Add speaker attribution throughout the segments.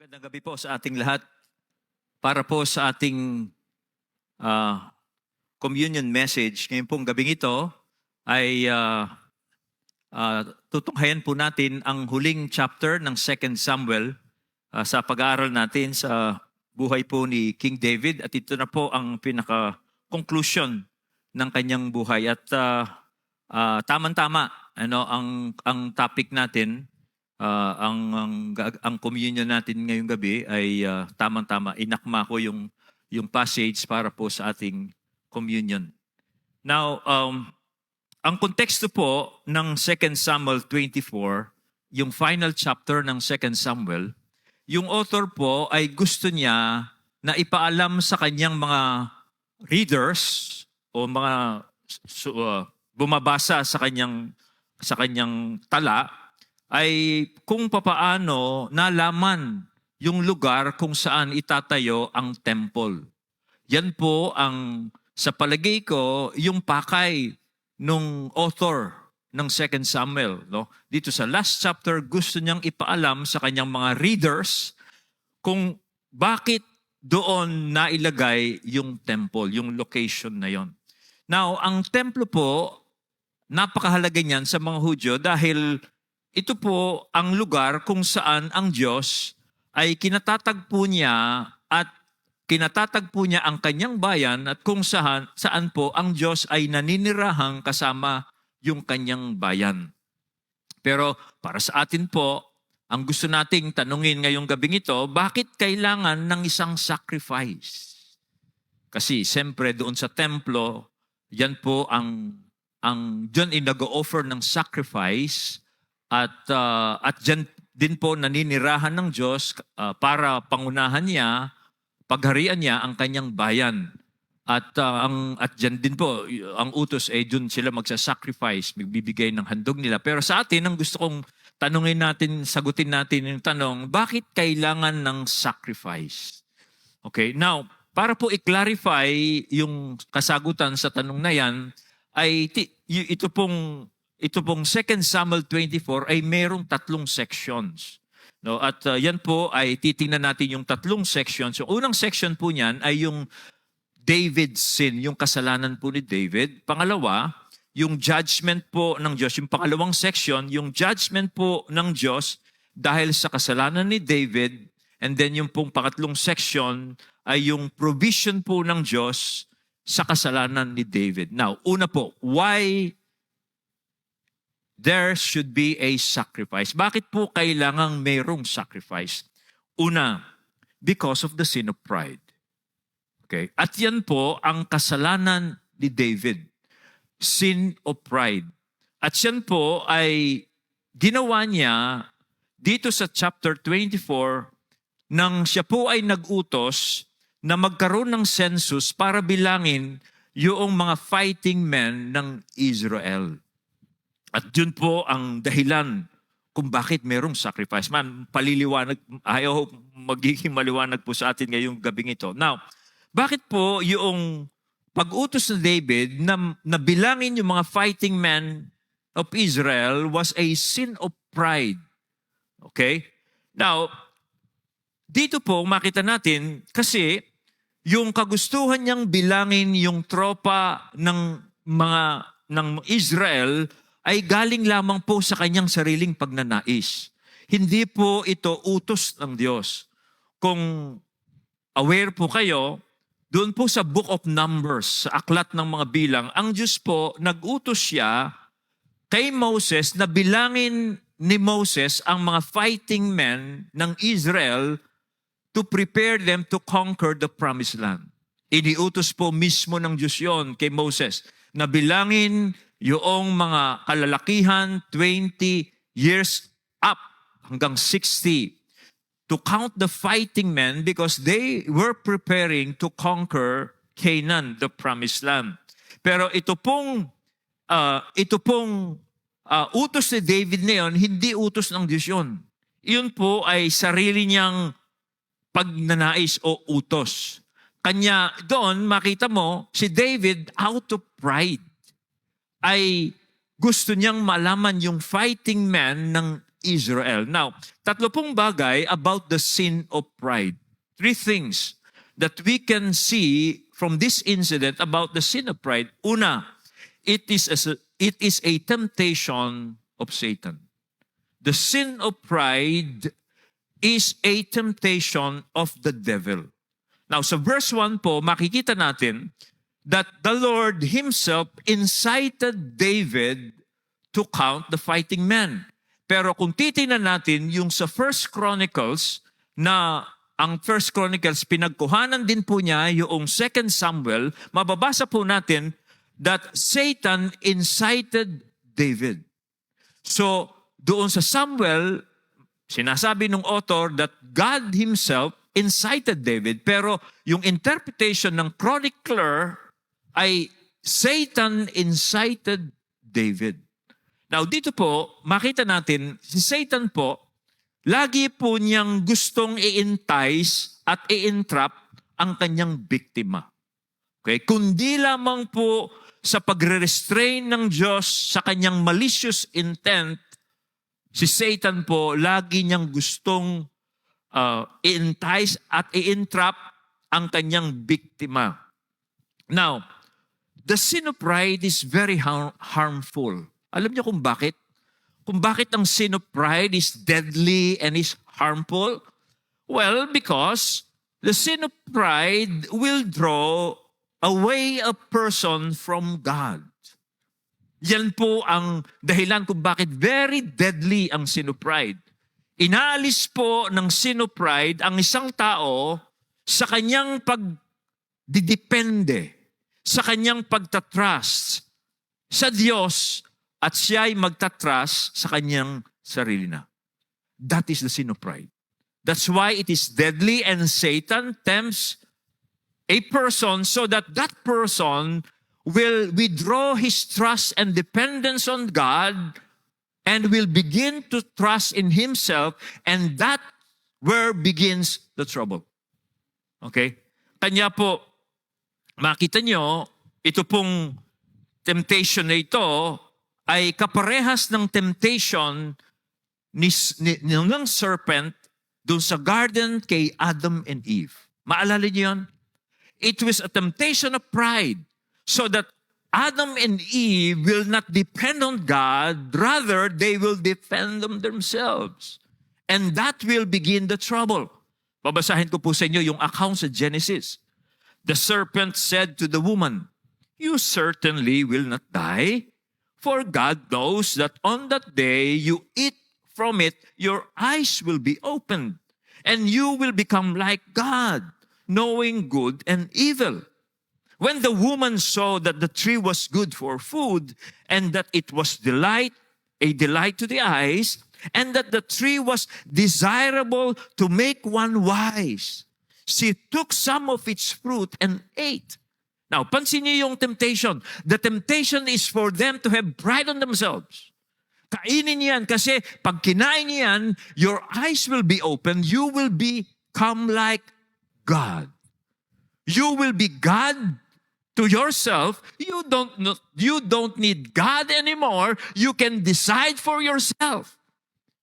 Speaker 1: Magandang gabi po sa ating lahat. Para po sa ating communion message, ngayon pong gabing ito ay tutunghayan po natin ang huling chapter ng 2 Samuel sa pag-aaral natin sa buhay po ni King David. At ito na po ang pinaka-conclusion ng kanyang buhay. At tamang-tama ang topic natin. Ang communion natin ngayong gabi ay tamang-tama. Inakma ko yung passage para po sa ating communion. Now, ang konteksto po ng 2 Samuel 24, yung final chapter ng 2 Samuel, yung author po ay gusto niya na ipaalam sa kanyang mga readers o mga bumabasa sa kanyang tala ay kung papaano nalaman yung lugar kung saan itatayo ang temple. Yan po ang, sa palagay ko, yung pakay nung author ng 2 Samuel. No? Dito sa last chapter, gusto niyang ipaalam sa kanyang mga readers kung bakit doon nailagay yung temple, yung location na yon. Now, ang templo po, napakahalaga niyan sa mga Hudyo dahil ito po ang lugar kung saan ang Diyos ay kinatatagpo niya at kinatatagpo niya ang kanyang bayan at kung saan po ang Diyos ay naninirahang kasama yung kanyang bayan. Pero para sa atin po, ang gusto nating tanungin ngayong gabing ito, bakit kailangan ng isang sacrifice? Kasi siyempre doon sa templo, yan po ang Diyan ay nag-o-offer ng sacrifice. At dyan din po naninirahan ng Diyos para pangunahan niya, pagharian niya ang kanyang bayan. At dyan din po, ang utos ay dun sila magsasacrifice, magbibigay ng handog nila. Pero sa atin, ang gusto kong sagutin natin yung tanong, bakit kailangan ng sacrifice? Okay, now, para po i-clarify yung kasagutan sa tanong na yan, ay ito pong 2 Samuel 24 ay mayroong 3 sections. No? At yan po ay titingnan natin yung 3 sections. Yung unang section po niyan ay yung David's sin, yung kasalanan po ni David. Pangalawa, yung judgment po ng Diyos. Yung pangalawang section, yung judgment po ng Diyos dahil sa kasalanan ni David. And then yung pong pangatlong section ay yung provision po ng Diyos sa kasalanan ni David. Now, una po, why there should be a sacrifice? Bakit po kailangang mayroong sacrifice? Una, because of the sin of pride. Okay? At yan po ang kasalanan ni David. Sin of pride. At yan po ay ginawa niya dito sa chapter 24 nang siya po ay nag-utos na magkaroon ng census para bilangin yung mga fighting men ng Israel. At yun po ang dahilan kung bakit merong sacrifice. Paliliwanag, ayaw magiging maliwanag po sa atin ngayong gabing ito. Now, bakit po yung pag-utos ni David na bilangin yung mga fighting men of Israel was a sin of pride? Okay? Now, dito po makita natin kasi yung kagustuhan niyang bilangin yung tropa ng Israel ay galing lamang po sa kanyang sariling pagnanais. Hindi po ito utos ng Diyos. Kung aware po kayo, doon po sa Book of Numbers, sa aklat ng mga bilang, ang Diyos po nag-utos siya kay Moses na bilangin ni Moses ang mga fighting men ng Israel to prepare them to conquer the promised land. Iniutos po mismo ng Diyos yon kay Moses na bilangin yung mga kalalakihan 20 years up hanggang 60 to count the fighting men because they were preparing to conquer Canaan, the promised land. Pero ito pong utos ni David na yun, hindi utos ng Diyos yun. Iyon po ay sarili niyang pagnanais o utos. Kanya doon makita mo si David out of pride ay gusto niyang malaman yung fighting men ng Israel. Now, tatlo pong bagay about the sin of pride. Three things that we can see from this incident about the sin of pride. Una, it is a temptation of Satan. The sin of pride is a temptation of the devil. Now, sa verse 1 po, makikita natin that the Lord Himself incited David to count the fighting men. Pero kung titingnan natin yung sa First Chronicles, na ang First Chronicles, pinagkuhanan din po niya yung Second Samuel, mababasa po natin that Satan incited David. So, doon sa Samuel, sinasabi ng author that God Himself incited David. Pero yung interpretation ng chronicler ay Satan incited David. Now, dito po, makita natin, si Satan po, lagi po niyang gustong i-entice at i-entrap ang kanyang biktima. Okay? Kundi lamang po sa pagre-restrain ng Diyos sa kanyang malicious intent, si Satan po, lagi niyang gustong i-entice at i-entrap ang kanyang biktima. Now, the sin of pride is very harmful. Alam niyo kung bakit? Kung bakit ang sin of pride is deadly and is harmful? Well, because the sin of pride will draw away a person from God. Yan po ang dahilan kung bakit very deadly ang sin of pride. Inaalis po ng sin of pride ang isang tao sa kanyang pagdidepende, sa kanyang pagtatrust sa Diyos, at siya ay magtatrust sa kanyang sarili na. That is the sin of pride. That's why it is deadly, and Satan tempts a person so that that person will withdraw his trust and dependence on God and will begin to trust in himself, and that where begins the trouble. Okay? Kanya po, makita nyo, ito pong temptation na ito ay kaparehas ng temptation ng serpent doon sa garden kay Adam and Eve. Maalala niyo yun? It was a temptation of pride so that Adam and Eve will not depend on God, rather they will defend themselves. And that will begin the trouble. Babasahin ko po sa inyo yung account sa Genesis. The serpent said to the woman, "You certainly will not die. For God knows that on that day you eat from it, your eyes will be opened, and you will become like God, knowing good and evil." When the woman saw that the tree was good for food, and that it was a delight to the eyes, and that the tree was desirable to make one wise, she took some of its fruit and ate. Now, pansin niyo yung temptation. The temptation is for them to have pride on themselves. Kainin niyan kasi pag kinain niyan, your eyes will be open. You will become like God. You will be God to yourself. You don't need God anymore. You can decide for yourself.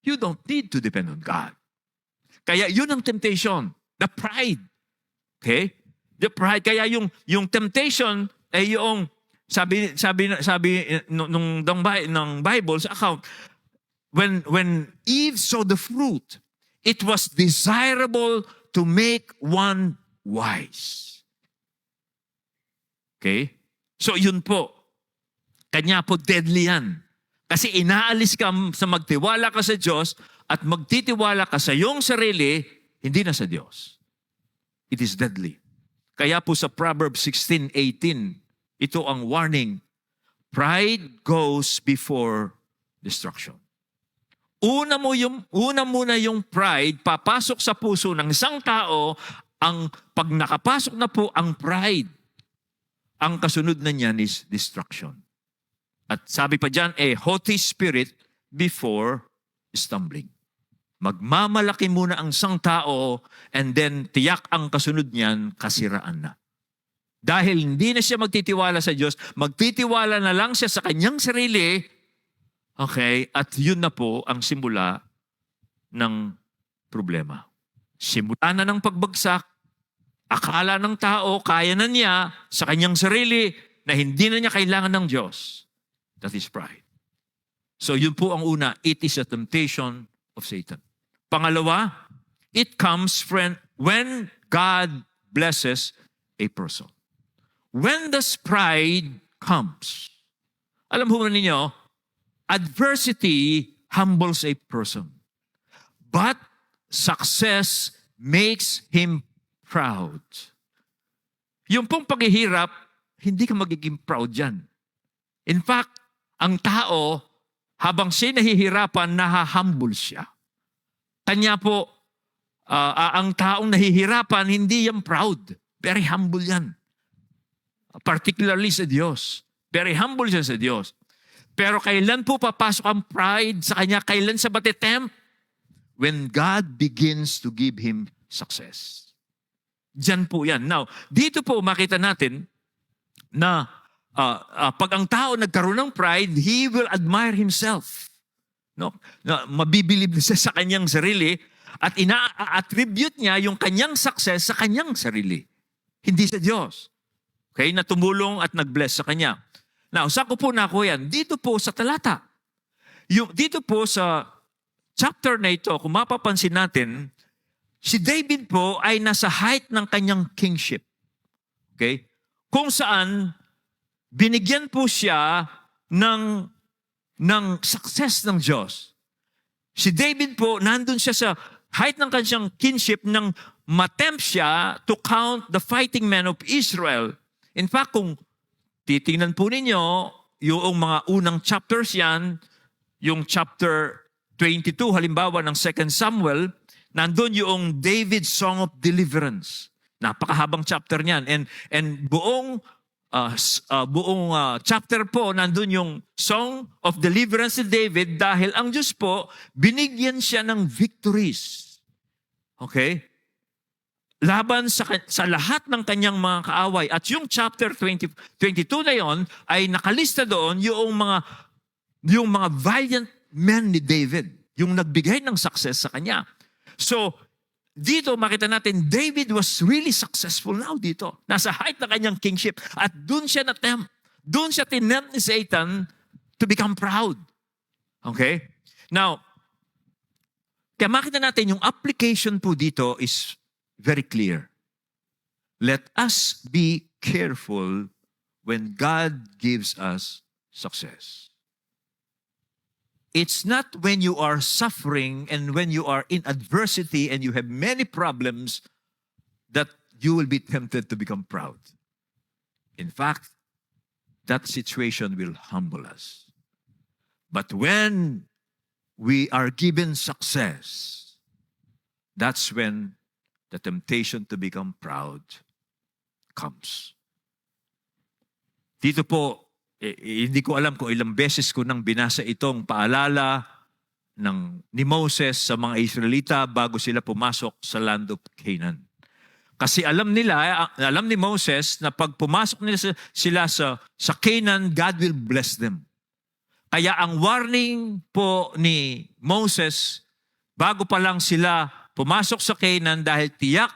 Speaker 1: You don't need to depend on God. Kaya yun ang temptation. The pride. Okay? The pride, kaya yung temptation ay yung sabi ng Bible sa account, when Eve saw the fruit, it was desirable to make one wise. Okay? So yun po. Kanya po deadly yan. Kasi inaalis ka sa magtiwala ka sa Diyos at magtitiwala ka sa iyong sarili, hindi na sa Diyos. It is deadly. Kaya po sa Proverbs 16:18, ito ang warning. Pride goes before destruction. Una muna yung pride, papasok sa puso ng isang tao, pag nakapasok na po ang pride, ang kasunod na niyan is destruction. At sabi pa dyan, a haughty spirit before stumbling. Magmamalaki muna ang isang tao, and then tiyak ang kasunod niyan, kasiraan na. Dahil hindi na siya magtitiwala sa Diyos, magtitiwala na lang siya sa kanyang sarili, okay, at yun na po ang simula ng problema. Simula na ng pagbagsak, akala ng tao kaya na niya sa kanyang sarili na hindi na niya kailangan ng Diyos. That is pride. So yun po ang una, it is a temptation of Satan. Pangalawa, it comes when God blesses a person. When does pride comes? Alam mo ninyo, adversity humbles a person. But success makes him proud. Yung pong paghihirap, hindi ka magiging proud yan. In fact, ang tao, habang siya nahihirapan, nahahumble siya. Kanya po, ang taong nahihirapan, hindi yan proud. Very humble yan. Particularly sa Diyos. Very humble siya sa Diyos. Pero kailan po papasok ang pride sa kanya? Kailan sa batitempt? When God begins to give him success. Diyan po yan. Now, dito po makita natin na pag ang tao nagkaroon ng pride, he will admire himself. No? Mabibilib siya sa kanyang sarili at ina-attribute niya yung kanyang success sa kanyang sarili. Hindi sa Diyos. Okay? Na tumulong at nag-bless sa kanya. Now, saan ko po nako yan? Dito po sa talata. Dito po sa chapter na ito, kung mapapansin natin, si David po ay nasa height ng kanyang kingship. Okay? Kung saan, binigyan po siya ng success ng Diyos. Si David po, nandun siya sa height ng kanyang kingship nang matempt siya to count the fighting men of Israel. In fact, kung titingnan po ninyo, yung mga unang chapters yan, yung chapter 22, halimbawa ng 2 Samuel, nandun yung David's Song of Deliverance. Napakahabang chapter niyan. And buong chapter po, nandun yung Song of Deliverance ni David dahil ang Diyos po, binigyan siya ng victories. Okay? Laban sa lahat ng kanyang mga kaaway. At yung chapter 22 na yon ay nakalista doon yung mga valiant men ni David, yung nagbigay ng success sa kanya. So, dito makita natin, David was really successful now dito. Nasa height na kanyang kingship. At doon siya na-tempt. Doon siya tinempt ni Satan to become proud. Okay? Now, kaya makita natin yung application po dito is very clear. Let us be careful when God gives us success. It's not when you are suffering and when you are in adversity and you have many problems that you will be tempted to become proud. In fact, that situation will humble us. But when we are given success, that's when the temptation to become proud comes. Dito po, hindi ko alam kung ilang beses ko nang binasa itong paalala ni Moses sa mga Israelita bago sila pumasok sa land of Canaan. Kasi alam ni Moses na pag pumasok sila sa Canaan, God will bless them. Kaya ang warning po ni Moses, bago pa lang sila pumasok sa Canaan dahil tiyak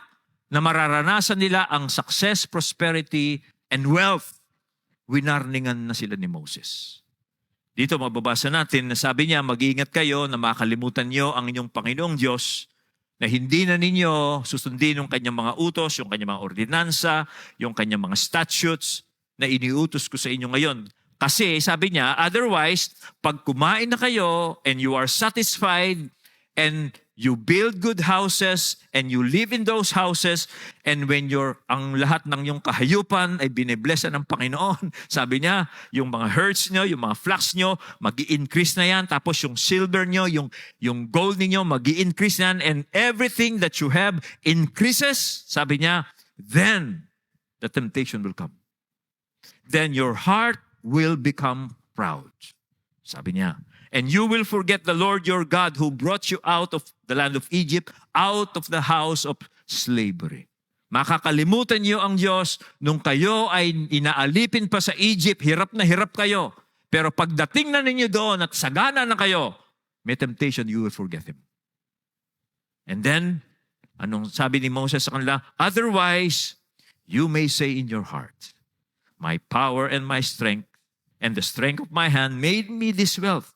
Speaker 1: na mararanasan nila ang success, prosperity, and wealth, winarningan na sila ni Moses. Dito mababasa natin na sabi niya, mag-iingat kayo na makalimutan niyo ang inyong Panginoong Diyos na hindi na ninyo susundin yung kanyang mga utos, yung kanyang mga ordinansa, yung kanyang mga statutes na iniutos ko sa inyo ngayon. Kasi sabi niya, otherwise, pag kumain na kayo and you are satisfied and you build good houses and you live in those houses and when ang lahat ng yung kahayupan ay biniblessa ng Panginoon, sabi niya, yung mga herds nyo, yung mga flocks nyo, mag-i-increase na yan. Tapos yung silver nyo, yung gold ninyo, mag-i-increase na yan. And everything that you have increases, sabi niya, then the temptation will come. Then your heart will become proud. Sabi niya, and you will forget the Lord your God who brought you out of the land of Egypt, out of the house of slavery. Makakalimutan niyo ang Diyos nung kayo ay inaalipin pa sa Egypt, hirap na hirap kayo. Pero pagdating na ninyo doon at sagana na kayo, may temptation, you will forget Him. And then, anong sabi ni Moses sa kanila? Otherwise, you may say in your heart, my power and my strength and the strength of my hand made me this wealth.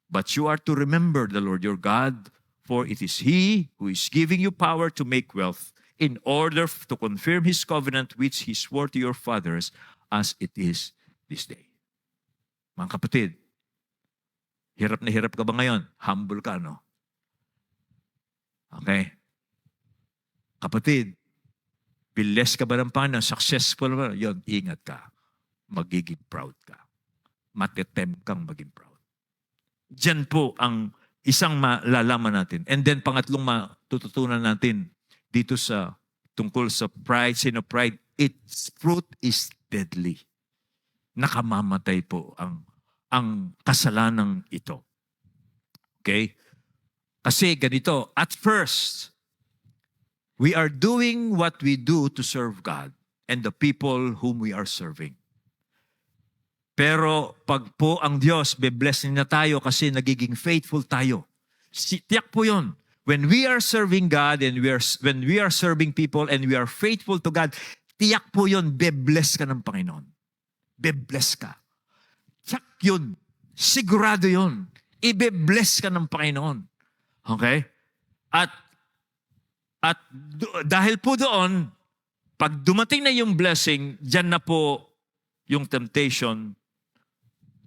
Speaker 1: But you are to remember the Lord your God, for it is He who is giving you power to make wealth in order to confirm His covenant which He swore to your fathers as it is this day. Mga kapatid, hirap na hirap ka ba ngayon? Humble ka, no? Okay. Kapatid, blessed ka ba ng Panginoon? Successful ba? Yun, ingat ka. Magiging proud ka. Matetempt kang maging proud. Diyan po ang isang malalaman natin. And then pangatlong matututunan natin dito sa tungkol sa pride, sin of pride, its fruit is deadly. Nakamamatay po ang kasalanang ito. Okay? Kasi ganito, at first, we are doing what we do to serve God and the people whom we are serving. Pero pag po ang Diyos, be-bless na tayo kasi nagiging faithful tayo. Tiyak po yun. When we are serving God and when we are serving people and we are faithful to God, tiyak po yun, be-bless ka ng Panginoon. Be-bless ka. Tiyak yun. Sigurado yun. Ibe-bless ka ng Panginoon. Okay? At dahil po doon, pag dumating na yung blessing, dyan na po yung temptation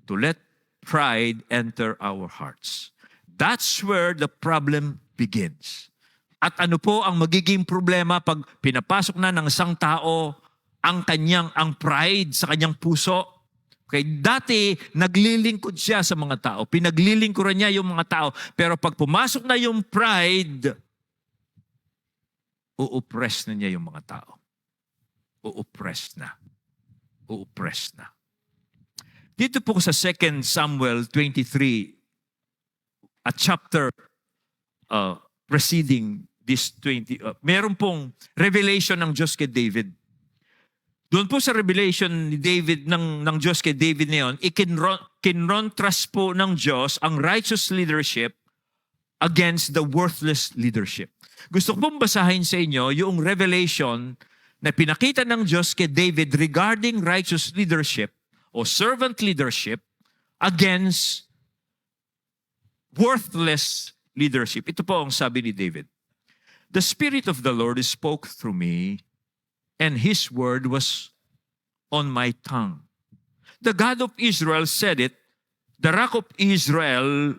Speaker 1: to let pride enter our hearts. That's where the problem begins. At ano po ang magiging problema pag pinapasok na ng isang tao ang pride sa kanyang puso? Okay, dati naglilingkod siya sa mga tao. Pinaglilingkuran niya yung mga tao. Pero pag pumasok na yung pride, uoppress na niya yung mga tao. Uoppress na. Uoppress na. Dito po sa 2 Samuel 23, a chapter preceding this 20, meron pong revelation ng Diyos kay David. Doon po sa revelation ni David, ng Diyos kay David na yun, kinrontrast po ng Diyos ang righteous leadership against the worthless leadership. Gusto ko pong basahin sa inyo yung revelation na pinakita ng Diyos kay David regarding righteous leadership o servant leadership against worthless leadership. Ito po ang sabi ni David. The Spirit of the Lord spoke through me, and His word was on my tongue. The God of Israel said it. The Rock of Israel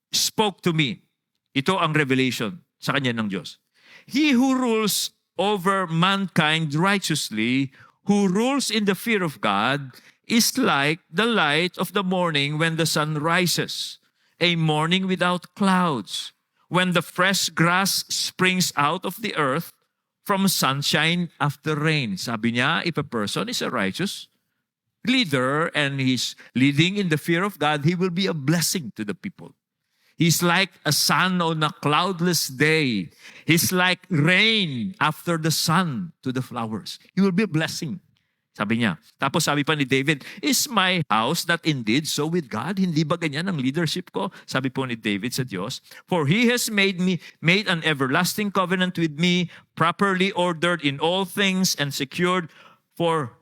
Speaker 1: spoke to me. Ito ang revelation sa kanya ng Diyos. He who rules over mankind righteously, who rules in the fear of God, is like the light of the morning when the sun rises, a morning without clouds, when the fresh grass springs out of the earth from sunshine after rain. Sabi niya, if a person is a righteous leader and he's leading in the fear of God, he will be a blessing to the people. He's like a sun on a cloudless day. He's like rain after the sun to the flowers. He will be a blessing. Sabi niya. Tapos sabi pa ni David, is my house not indeed so with God? Hindi ba ganyan ang leadership ko? Sabi po ni David sa Diyos, for He has made an everlasting covenant with me, properly ordered in all things and secured. For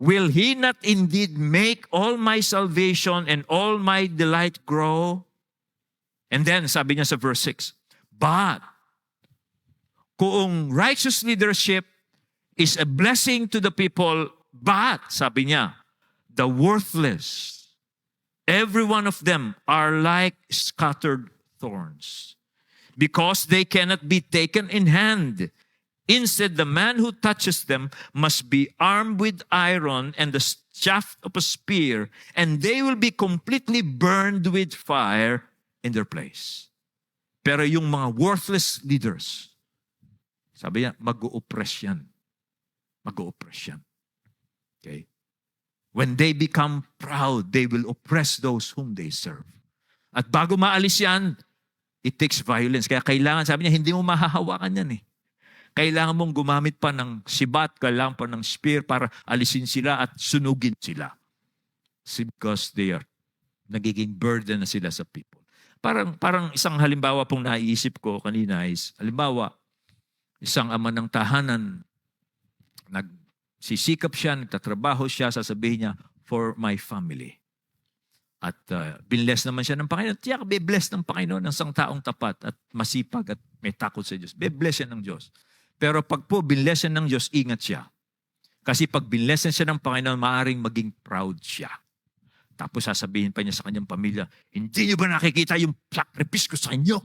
Speaker 1: will He not indeed make all my salvation and all my delight grow? And then, sabi niya sa verse 6, but kung righteous leadership is a blessing to the people, but, sabi niya, the worthless, every one of them are like scattered thorns, because they cannot be taken in hand. Instead, the man who touches them must be armed with iron and the shaft of a spear, and they will be completely burned with fire in their place. Pero yung mga worthless leaders, sabi niya, mag-o-oppress yan. Mag-o-oppress yan. Okay? When they become proud, they will oppress those whom they serve. At bago maalis yan, it takes violence. Kaya kailangan, sabi niya, hindi mo mahahawakan yan eh. Kailangan mong gumamit pa ng sibat, kailangan pa ng spear para alisin sila at sunugin sila. Because they are nagiging burden na sila sa people. Parang isang halimbawa pong naiisip ko kanina is, halimbawa, isang ama ng tahanan, nagsisikap siya, nagtatrabaho siya, sasabihin niya, for my family. At binless naman siya ng Panginoon. Tiyak, be-bless ng Panginoon ng isang taong tapat at masipag at may takot sa Diyos. Be-bless yan ng Diyos. Pero pag po binless yan ng Diyos, ingat siya. Kasi pag binless siya ng Panginoon, maaaring maging proud siya. Tapos sasabihin pa niya sa kanyang pamilya, hindi niyo ba nakikita yung sacrifice ko sa inyo?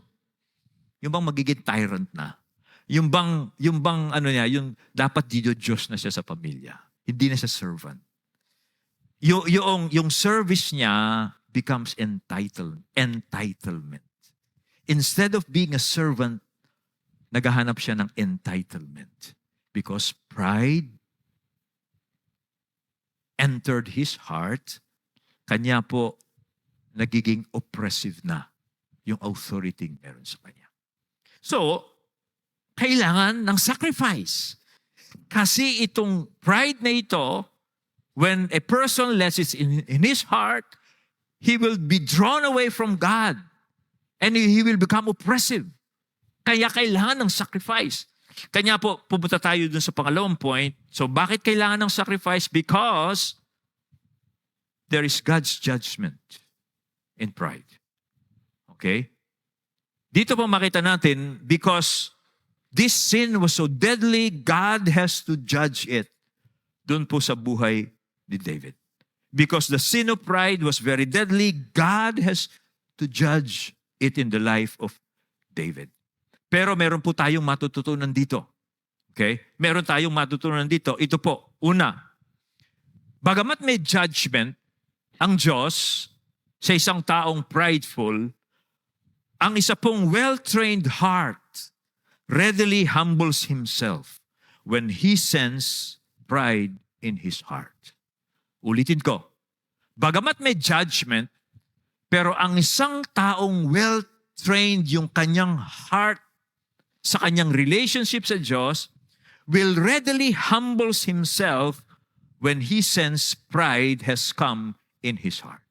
Speaker 1: Yung bang magiging tyrant na? Yung bang yung dapat Diyos na siya sa pamilya. Hindi na siya servant. Yung service niya becomes entitlement. Instead of being a servant, naghahanap siya ng entitlement. Because pride entered his heart, kanya po nagiging oppressive na yung authority meron sa kanya. So, kailangan ng sacrifice. Kasi itong pride na ito, when a person lets it in his heart, he will be drawn away from God and he will become oppressive. Kaya kailangan ng sacrifice. Kanya po, pupunta tayo dun sa pangalawang point. So, bakit kailangan ng sacrifice? Because there is God's judgment in pride. Okay? Dito po makita natin, because this sin was so deadly, God has to judge it. Doon po sa buhay ni David. Because the sin of pride was very deadly, God has to judge it in the life of David. Pero meron po tayong matututunan dito. Okay? Meron tayong matutunan dito. Ito po, una, bagamat may judgment ang Diyos sa isang taong prideful, ang isa pong well-trained heart readily humbles himself when he senses pride in his heart. Ulitin ko, bagamat may judgment, pero ang isang taong well-trained yung kanyang heart sa kanyang relationship sa Diyos will readily humbles himself when he senses pride has come in his heart.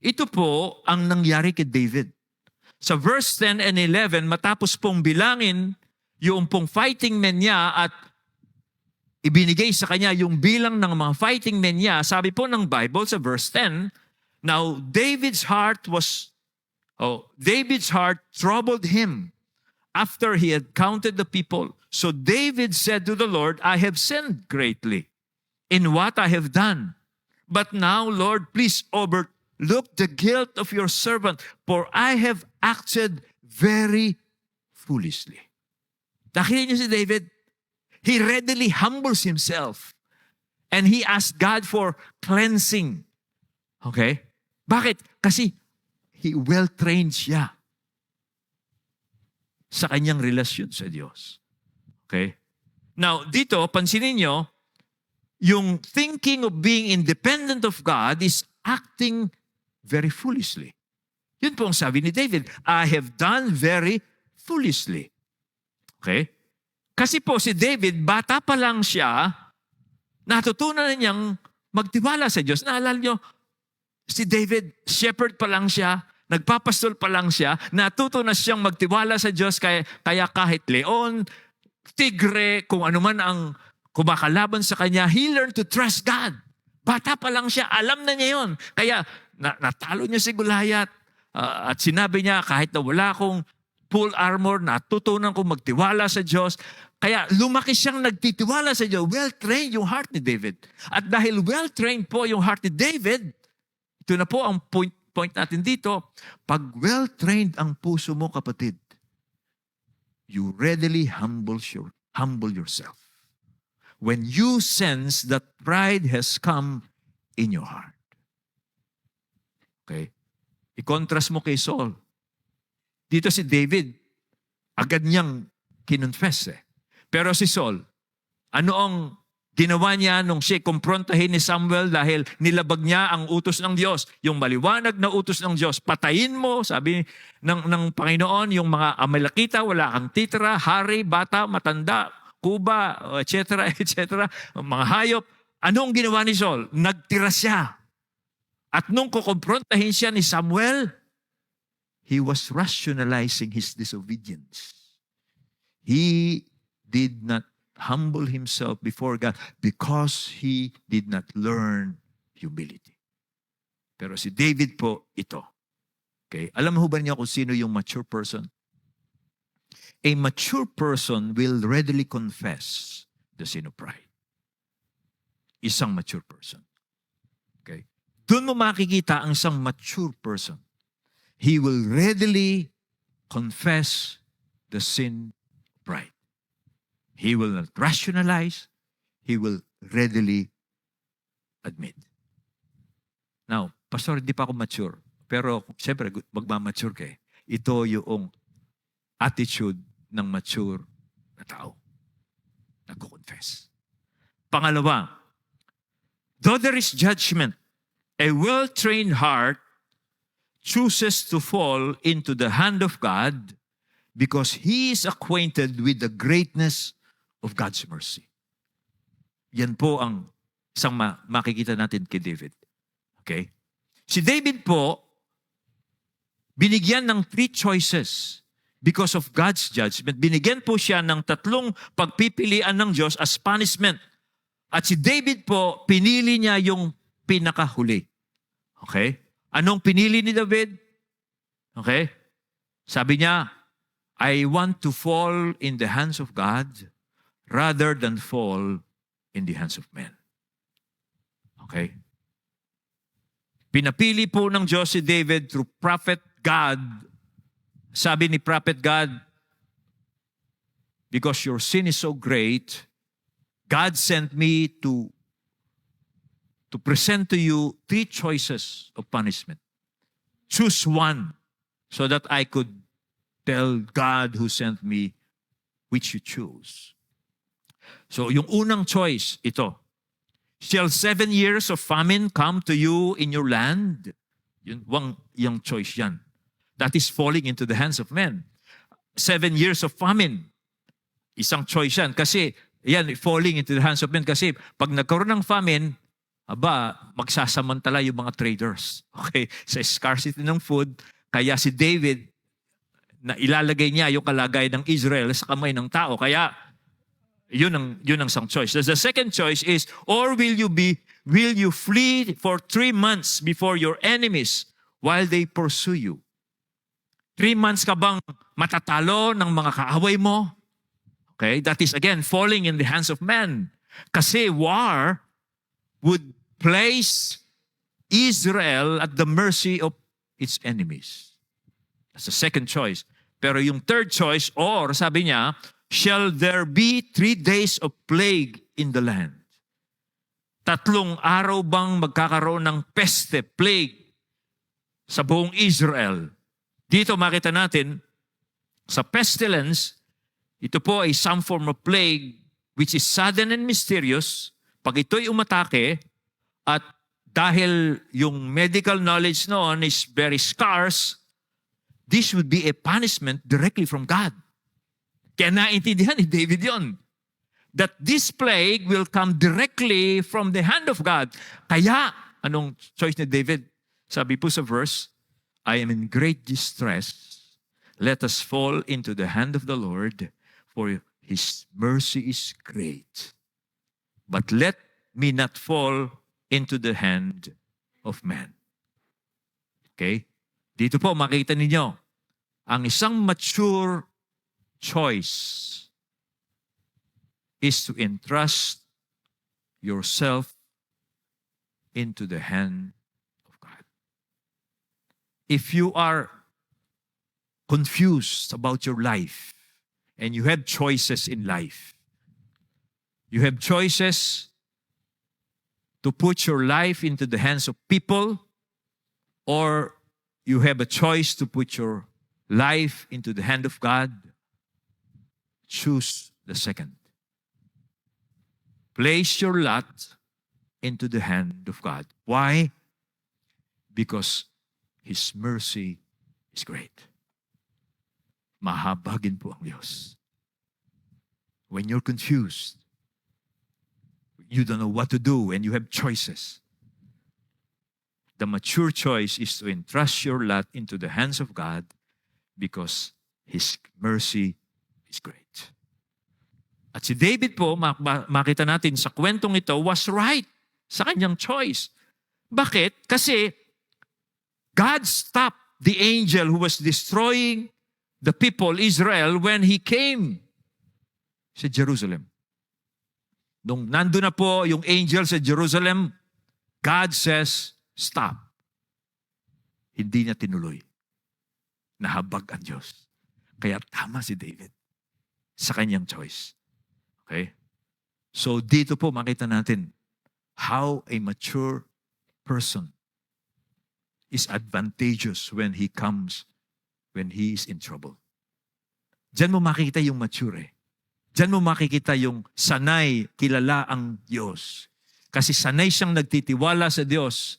Speaker 1: Ito po ang nangyari kay David. Sa verse 10 and 11, matapos pong bilangin yung pong fighting men niya at ibinigay sa kanya yung bilang ng mga fighting men niya, sabi po ng Bible sa verse 10, now David's heart troubled him after he had counted the people. So David said to the Lord, I have sinned greatly in what I have done. But now, Lord, please overlook the guilt of your servant, for I have acted very foolishly. Nakita niyo si David? He readily humbles himself. And he asked God for cleansing. Okay? Bakit? Kasi he well-trained siya sa kanyang relasyon sa Diyos. Okay? Now, dito, pansinin nyo, yung thinking of being independent of God is acting very foolishly. Yun po ang sabi ni David, I have done very foolishly. Okay? Kasi po si David, bata pa lang siya, natutunan na niyang magtiwala sa Diyos. Naalala niyo, si David, shepherd pa lang siya, nagpapastol pa lang siya, natuto na siyang magtiwala sa Diyos, kaya kahit leon, tigre, kung ano man ang kumakalaban sa kanya, he learned to trust God. Bata pa lang siya, alam na niya yun. Kaya natalo niya si Goliath at sinabi niya, kahit na wala akong full armor, natutunan kong magtiwala sa Diyos. Kaya lumaki siyang nagtitiwala sa Diyos. Well-trained yung heart ni David. At dahil well-trained po yung heart ni David, ito na po ang point natin dito. Pag well-trained ang puso mo, kapatid, you readily humble yourself. When you sense that pride has come in your heart. Okay? I-contrast mo kay Saul. Dito si David, agad niyang kinonfess eh. Pero si Saul, ano ang ginawa niya nung siya kumprontahin ni Samuel dahil nilabag niya ang utos ng Diyos, yung maliwanag na utos ng Diyos. Patayin mo, sabi ng Panginoon, yung mga Amalekita, wala kang titira, hari, bata, matanda, kuba, etc., etc., mga hayop. Ano ang ginawa ni Saul? Nagtira siya. At nung kukumprontahin siya ni Samuel, he was rationalizing his disobedience. He did not humble himself before God because he did not learn humility. Pero si David po, ito. Okay? Alam mo ba niyo kung sino yung mature person? A mature person will readily confess the sin of pride. Isang mature person. Okay? Doon mo makikita ang isang mature person. He will readily confess the sin of pride. He will not rationalize. He will readily admit. Now, Pastor, hindi pa ako mature. Pero siyempre, magmamature ka eh. Ito yung attitude ng mature na tao. Nagko-confess. Pangalawa, though there is judgment, a well-trained heart chooses to fall into the hand of God because he is acquainted with the greatness of God's mercy. Yan po ang isang makikita natin kay David. Okay? Si David po, binigyan ng 3 choices because of God's judgment. Binigyan po siya ng 3 pagpipilian ng Diyos as punishment. At si David po, pinili niya yung pinakahuli. Okay? Anong pinili ni David? Okay? Sabi niya, I want to fall in the hands of God rather than fall in the hands of men. Okay? Pinapili po ng Diyos si David through Prophet God. Sabi ni Prophet God, because your sin is so great, God sent me to present to you 3 choices of punishment. Choose one so that I could tell God who sent me which you choose. So yung unang choice, ito. Shall 7 years of famine come to you in your land? Yung choice yan. That is falling into the hands of men. 7 years of famine. Isang choice yan. Kasi, yan, falling into the hands of men. Kasi, pag nagkaroon ng famine, magsasamantala yung mga traders. Okay? Sa scarcity ng food, kaya si David, na ilalagay niya yung kalagayan ng Israel sa kamay ng tao. Kaya, yun ang isang choice. The second choice is, or will you flee for 3 months before your enemies while they pursue you? 3 months ka bang matatalo ng mga kaaway mo? Okay, that is again falling in the hands of men. Kasi war would place Israel at the mercy of its enemies. That's the second choice. Pero yung third choice, or sabi niya, shall there be 3 days of plague in the land? 3 araw bang magkakaroon ng peste, plague, sa buong Israel? Dito makita natin, sa pestilence, ito po ay some form of plague which is sudden and mysterious. Pag ito'y umatake, at dahil yung medical knowledge noon is very scarce, this would be a punishment directly from God. Kaya naintindihan ni David yon. That this plague will come directly from the hand of God. Kaya, anong choice ni David? Sabi po sa verse, I am in great distress. Let us fall into the hand of the Lord, for His mercy is great. But let me not fall into the hand of man. Okay? Dito po makita ninyo, ang isang mature choice is to entrust yourself into the hand of God. If you are confused about your life and you have choices in life, you have choices to put your life into the hands of people, or you have a choice to put your life into the hand of God, choose the second. Place your lot into the hand of God. Why? Because His mercy is great. Mahabagin po ang Diyos. When you're confused, you don't know what to do and you have choices, the mature choice is to entrust your lot into the hands of God because His mercy is great. At si David po, makita natin sa kwentong ito, was right sa kanyang choice. Bakit? Kasi God stopped the angel who was destroying the people, Israel, when he came sa Jerusalem. Nung nandun na po yung angel sa Jerusalem, God says, stop. Hindi niya tinuloy. Nahabag ang Diyos. Kaya tama si David sa kanyang choice. Okay? So dito po makita natin how a mature person is advantageous when he is in trouble. Diyan mo makikita yung mature eh. Diyan mo makikita yung sanay, kilala ang Diyos. Kasi sanay siyang nagtitiwala sa Diyos.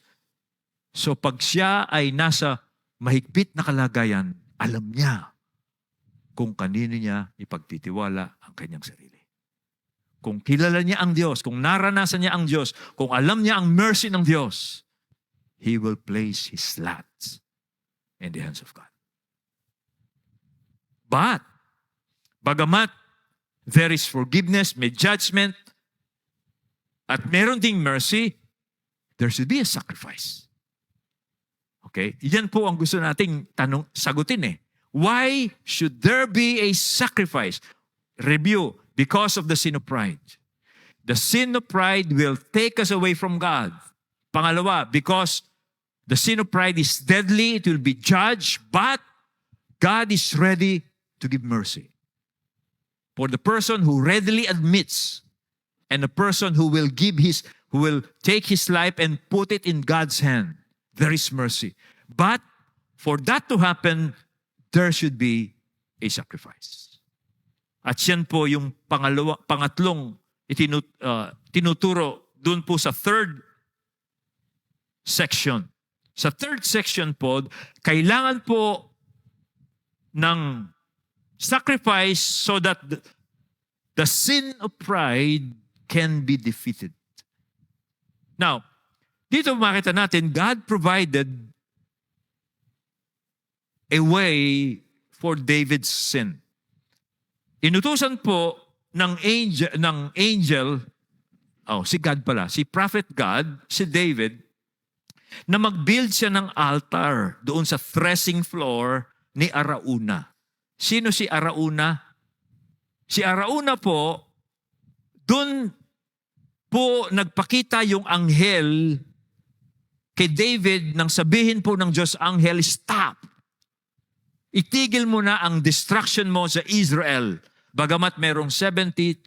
Speaker 1: So pag siya ay nasa mahigpit na kalagayan, alam niya kung kanino niya ipagtitiwala ang kanyang sarili. Kung kilala niya ang Diyos, kung naranasan niya ang Diyos, kung alam niya ang mercy ng Diyos, he will place his lot in the hands of God. But, bagamat there is forgiveness, may judgment, at meron ding mercy, there should be a sacrifice. Okay? Yan po ang gusto nating sagutin eh. Why should there be a sacrifice? Review, because of the sin of pride. The sin of pride will take us away from God. Pangalawa, because the sin of pride is deadly, it will be judged, but God is ready to give mercy. For the person who readily admits and a person who will take his life and put it in God's hand, there is mercy. But for that to happen, there should be a sacrifice. At yan po yung pangatlong tinuturo dun po sa third section. Sa third section po, kailangan po ng sacrifice so that the sin of pride can be defeated. Now, dito makita natin, God provided a way for David's sin. Inutusan po ng angel, si God pala, si Prophet God, si David, na mag-build siya ng altar doon sa threshing floor ni Arauna. Sino si Arauna? Si Arauna po, doon po nagpakita yung anghel kay David nang sabihin po ng Diyos, anghel, stop. Itigil mo na ang destruction mo sa Israel. Bagamat merong 70,000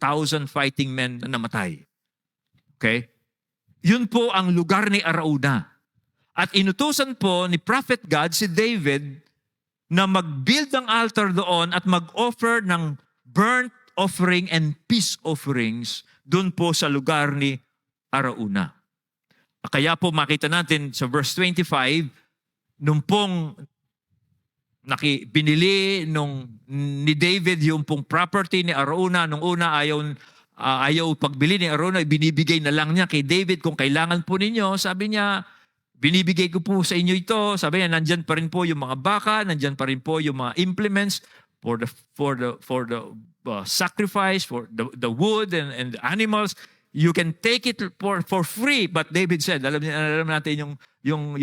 Speaker 1: fighting men na namatay. Okay? Yun po ang lugar ni Arauna. At inutusan po ni Prophet God si David na mag-build ng altar doon at mag-offer ng burnt offering and peace offerings doon po sa lugar ni Arauna. Kaya po makita natin sa verse 25, nung pong binili ni David yung pong property ni Arauna, nung una ayaw pagbili ni Arauna, binibigay na lang niya kay David kung kailangan po ninyo. Sabi niya, binibigay ko po sa inyo ito. Sabi niya, nandyan pa rin po yung mga baka, nandyan pa rin po yung mga implements for the sacrifice, for the wood and the animals. You can take it for free. But David said, alam natin yung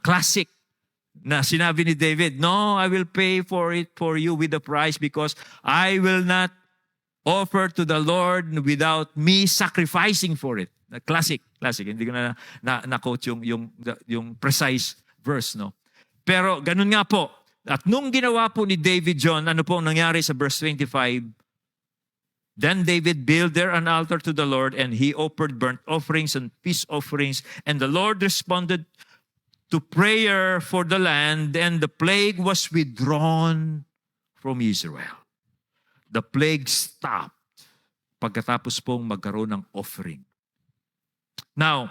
Speaker 1: classic na sinabi ni David, no, I will pay for it for you with the price because I will not offer to the Lord without me sacrificing for it. Classic. Hindi ko na quote yung precise verse, no. Pero ganun nga po. At nung ginawa po ni David John, ano po ang nangyari sa verse 25? Then David built there an altar to the Lord and he offered burnt offerings and peace offerings, and the Lord responded to prayer for the land, and the plague was withdrawn from Israel. The plague stopped pagkatapos pong magkaroon ng offering. Now,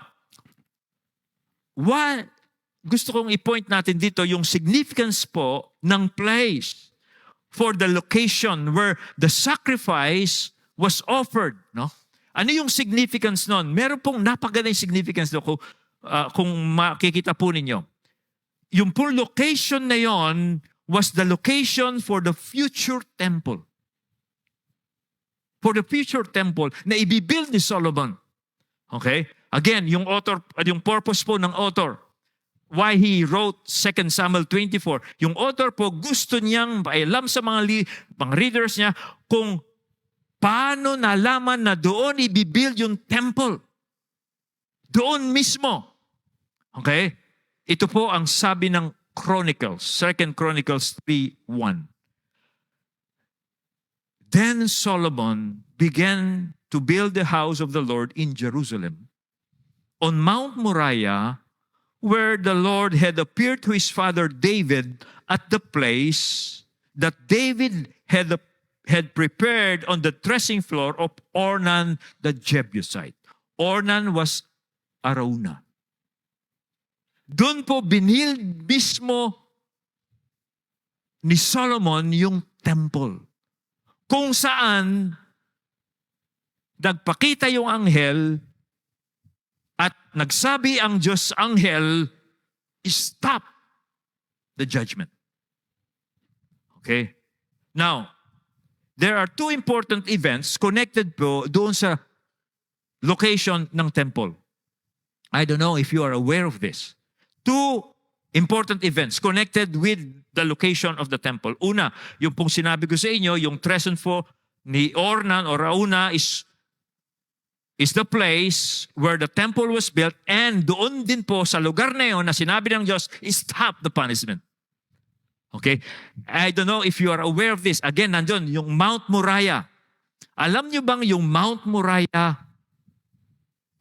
Speaker 1: gusto kong i-point natin dito yung significance po ng place for the location where the sacrifice was offered. No? Ano yung significance nun? Meron pong napakagandang significance doon. kung makikita po ninyo, yung po location na yon was the location for the future temple. For the future temple na ibibuild ni Solomon. Okay? Again, yung purpose po ng author, why he wrote 2 Samuel 24, yung author po gusto niyang alam sa mga readers niya kung paano nalaman na doon ibibuild yung temple. Doon mismo. Okay? Ito po ang sabi ng Chronicles, 2 Chronicles 3:1. Then Solomon began to build the house of the Lord in Jerusalem, on Mount Moriah, where the Lord had appeared to his father David at the place that David had prepared on the threshing floor of Ornan the Jebusite. Ornan was Arauna. Doon po binild mismo ni Solomon yung temple, kung saan nagpakita yung anghel at nagsabi ang Diyos anghel, stop the judgment. Okay? Now, there are two important events connected po doon sa location ng temple. I don't know if you are aware of this. Two important events connected with the location of the temple. Una, yung pong sinabi ko sa inyo, yung threshing floor ni Ornan or Arauna is the place where the temple was built, and doon din po sa lugar na yun na sinabi ng Diyos, stop the punishment. Okay? I don't know if you are aware of this. Again, nandun, yung Mount Moriah. Alam niyo bang yung Mount Moriah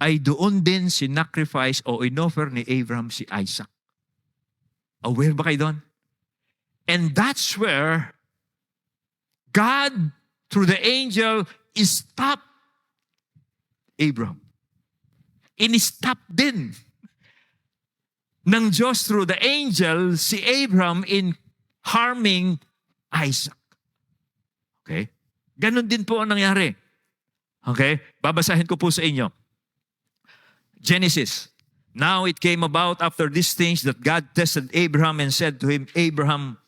Speaker 1: ay doon din sinacrifice o inoffer ni Abraham si Isaac? Aware ba kayo doon? And that's where God, through the angel, stopped Abraham. In-stop din ng Diyos through the angel si Abraham in harming Isaac. Okay? Ganon din po ang nangyari. Okay? Babasahin ko po sa inyo. Genesis. Now it came about after these things that God tested Abraham and said to him, Abraham,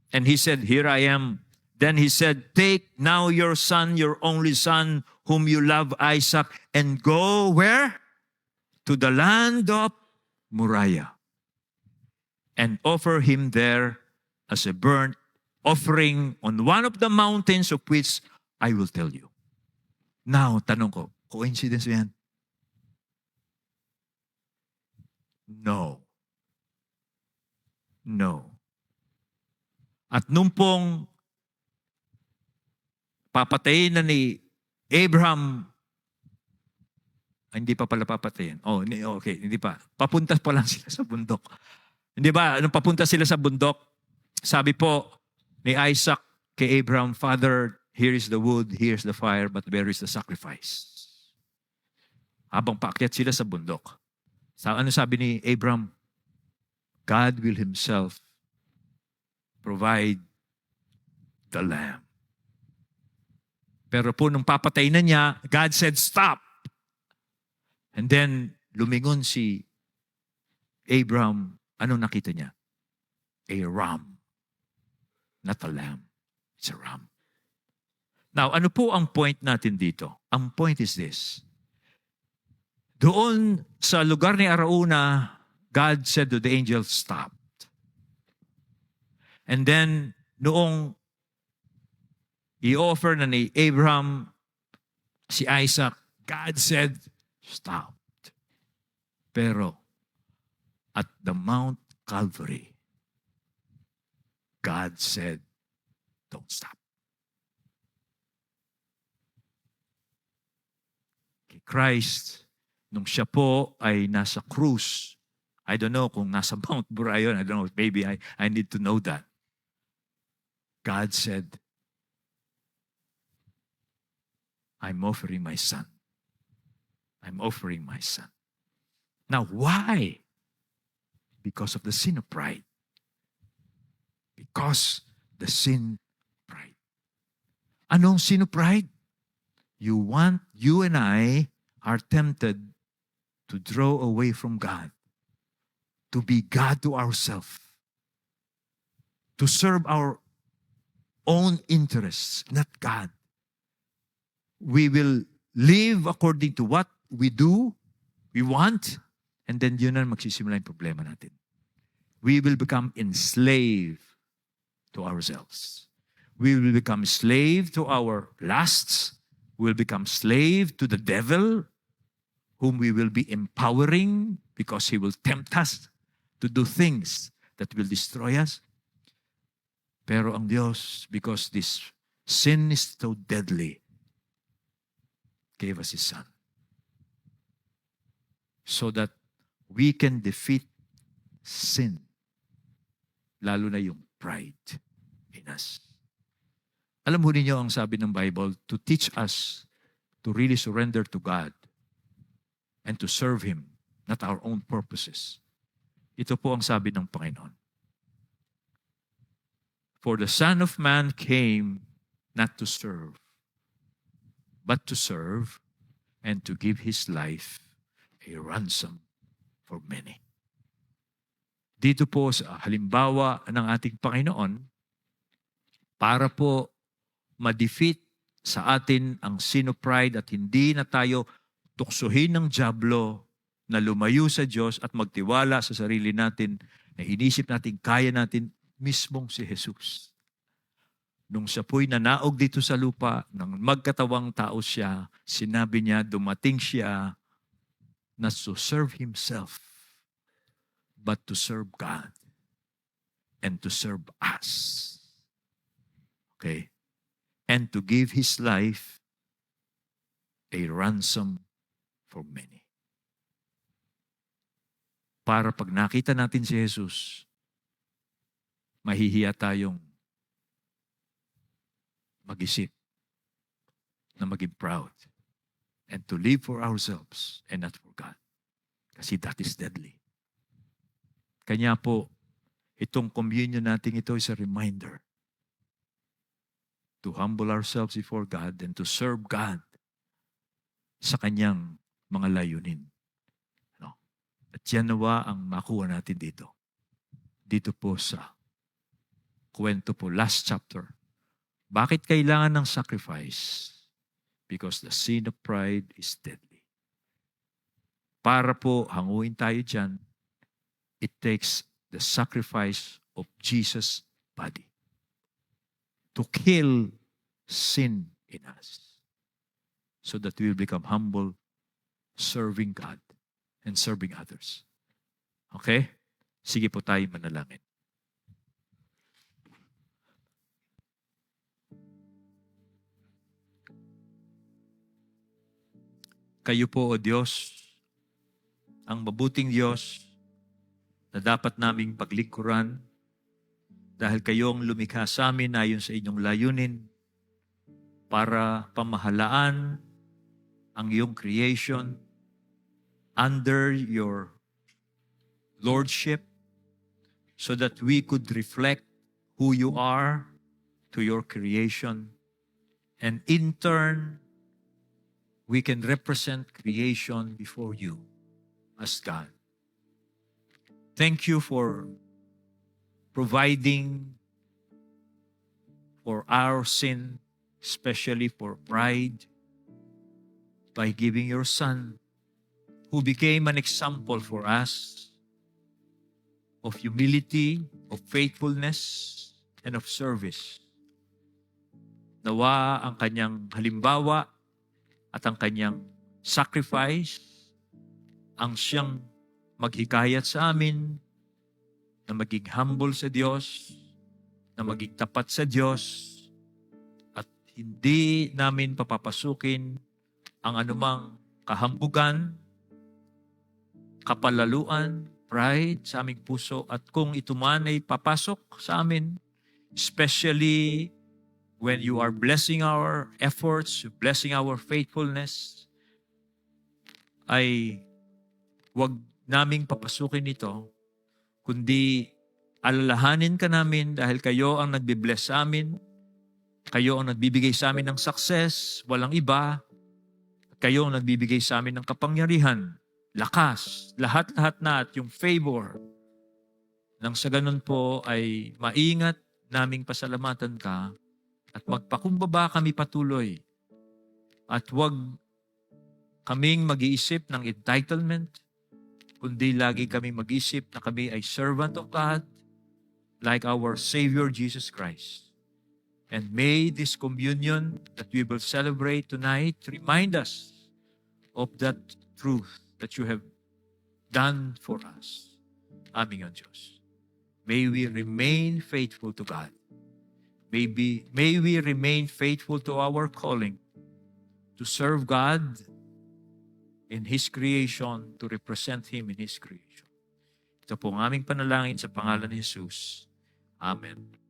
Speaker 1: and he said, here I am. Then he said, take now your son, your only son, whom you love, Isaac, and go where? To the land of Moriah, and offer him there as a burnt offering on one of the mountains of which I will tell you. Now, tanong ko, coincidence ba yan? No. No. At nung pong papatayin na ni Abraham, hindi pa pala papatayin. Okay, hindi pa. Papunta pa lang sila sa bundok. Hindi ba, nung papunta sila sa bundok, sabi po ni Isaac kay Abraham, Father, here is the wood, here is the fire, but where is the sacrifice? Habang paakyat sila sa bundok. Ano sabi ni Abraham? God will Himself provide the lamb. Pero po nung papatay na niya, God said, stop. And then, lumingon si Abraham. Anong nakita niya? A ram. Not a lamb. It's a ram. Now, ano po ang point natin dito? Ang point is this. Doon sa lugar ni Arauna, God said to the angel, stop. And then, noong i-offer na ni Abraham si Isaac, God said, stop. Pero, at the Mount Calvary, God said, don't stop. Kay Christ, nung siya po ay nasa krus, I don't know kung nasa Mount Moriah, I don't know, maybe I need to know that. God said, I'm offering my son. I'm offering my son. Now, why? Because of the sin of pride. Because the sin of pride. Anong sin of pride? You and I are tempted to draw away from God to be God to ourselves, to serve our own interests, not God. We will live according to what we do, we want, and then yun na magsisimula yung problema natin. We will become enslaved to ourselves. We will become slave to our lusts. We will become slave to the devil, whom we will be empowering because he will tempt us to do things that will destroy us. Pero ang Diyos, because this sin is so deadly, gave us His Son so that we can defeat sin, lalo na yung pride in us. Alam mo ninyo ang sabi ng Bible, to teach us to really surrender to God and to serve Him, not our own purposes. Ito po ang sabi ng Panginoon. For the Son of Man came not to serve, but to serve and to give His life a ransom for many. Dito po sa halimbawa ng ating Panginoon, para po ma-defeat sa atin ang sin of pride at hindi na tayo tuksuhin ng dyablo na lumayo sa Diyos at magtiwala sa sarili natin na inisip natin kaya natin mismong si Jesus. Nung siya po'y nanaog dito sa lupa, nang magkatawang tao siya, sinabi niya, dumating siya na to serve Himself, but to serve God and to serve us. Okay? And to give His life a ransom for many. Para pag nakita natin si Jesus, mahihiya tayong mag-isip na maging proud and to live for ourselves and not for God. Kasi that is deadly. Kanya po, itong communion natin ito is a reminder to humble ourselves before God and to serve God sa Kanyang mga layunin. No? At yan nawa ang makuha natin dito. Dito po sa kwento po, last chapter. Bakit kailangan ng sacrifice? Because the sin of pride is deadly. Para po hanguin tayo dyan, it takes the sacrifice of Jesus' body to kill sin in us so that we will become humble, serving God and serving others. Okay? Sige po tayo manalangin. Kayo po, O Diyos, ang mabuting Diyos na dapat naming paglingkuran dahil kayong lumikha sa amin ayon sa inyong layunin para pamahalaan ang iyong creation under your lordship so that we could reflect who you are to your creation, and in turn, we can represent creation before you as God. Thank you for providing for our sin, especially for pride, by giving your Son, who became an example for us of humility, of faithfulness, and of service. Nawa ang kanyang halimbawa at ang kanyang sacrifice ang siyang maghikayat sa amin na maging humble sa Diyos, na maging tapat sa Diyos, at hindi namin papapasukin ang anumang kahambugan, kapalaluan, pride sa aming puso, at kung ito man ay papasok sa amin, especially when you are blessing our efforts, blessing our faithfulness, ay wag naming papasukin ito, kundi alalahanin ka namin dahil kayo ang nagbibless sa amin, kayo ang nagbibigay sa amin ng success, walang iba, kayo ang nagbibigay sa amin ng kapangyarihan, lakas, lahat-lahat na at yung favor Nang sa ganun po ay maingat naming pasalamatan ka at magpakumbaba kami patuloy at huwag kaming mag-iisip ng entitlement, kundi lagi kami mag-isip na kami ay servant of God like our Savior Jesus Christ. And may this communion that we will celebrate tonight remind us of that truth that you have done for us. Aming ang Diyos. May we remain faithful to God. May we remain faithful to our calling to serve God in His creation, to represent Him in His creation. Ito po ang aming panalangin sa pangalan ni Jesus. Amen.